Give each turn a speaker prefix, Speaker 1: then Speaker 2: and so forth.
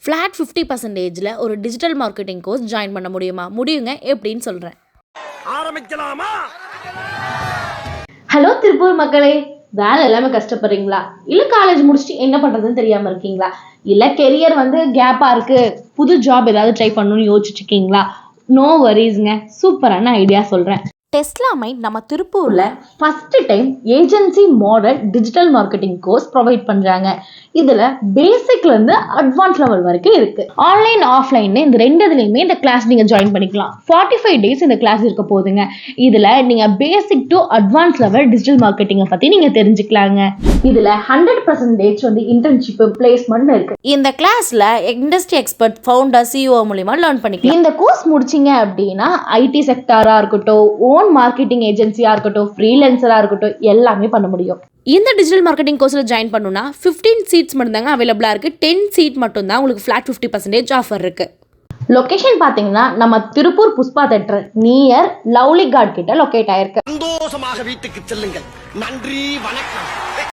Speaker 1: Flat 50%ல் ஒரு digital marketing course join பண்ண முடியுமா? முடியுங்க. எப்படின்னு சொல்கிறேன்.
Speaker 2: ஆரம்பிக்கலாமா?
Speaker 3: ஹலோ திருப்பூர் மக்களே, வேலை எல்லாமே கஷ்டப்படுறீங்களா? இல்ல காலேஜ் முடிச்சுட்டு என்ன பண்றதுன்னு தெரியாம இருக்கீங்களா? இல்ல கெரியர் கேப்பா இருக்கு, புது ஜாப் ஏதாவது ட்ரை பண்ணணும்னு யோசிச்சுட்டு இருக்கீங்களா? நோ வரிஸ்ங்க, சூப்பரான ஐடியா சொல்றேன்.
Speaker 1: டெஸ்லா மைண்ட் நம்ம திருப்பூர்ல
Speaker 3: first time agency model digital marketing course provide பண்றாங்க. இதுல பேசிக்ல இருந்து அட்வான்ஸ் லெவல் வரைக்கும் இருக்கு. ஆன்லைன் ஆஃப்லைன் இந்த ரெண்டுலயுமே இந்த கிளாஸ் நீங்க ஜாயின் பண்ணிக்கலாம். 45 டேஸ் இந்த கிளாஸ் இருக்க போகுதுங்க. இதுல நீங்க basic to advance level digital மார்க்கெட்டிங்கை பத்தி நீங்க தெரிஞ்சுக்கலாங்க. இதுல 100% இன்டர்ன்ஷிப் பிளேஸ்மெண்ட் இருக்கு.
Speaker 1: இந்த கிளாஸ்ல இண்டஸ்ட்ரி எக்ஸ்பர்ட், ஃபவுண்டர், சிஇஓ மூலமா லேர்ன் பண்ணிக்கலாம்.
Speaker 3: இந்த கோர்ஸ் முடிச்சீங்க அப்படின்னா ஐடி செக்டாரா இருக்கட்டும், ஓன் மார்க்கெட்டிங் ஏஜென்சியா இருக்கட்டும், ஃப்ரீலான்சரா இருக்கட்டும், எல்லாமே பண்ண முடியும்.
Speaker 1: இந்த டிஜிட்டல் மார்க்கெட்டிங் கோர்ஸில் ஜாயின் பண்ணணும்னா 15 சீட்ஸ் மட்டும்தாங்க அவைலபிளாக இருக்குது. 10 சீட் மட்டும்தான் உங்களுக்கு ஃப்ளாட் 50% ஆஃபர் இருக்குது.
Speaker 3: லொகேஷன் பார்த்தீங்கன்னா நம்ம Tiruppur Pushpa theatre near lovely card கிட்ட லொகேட் ஆயிருக்கு.
Speaker 2: சந்தோஷமாக வீட்டுக்கு செல்லுங்கள். நன்றி, வணக்கம்.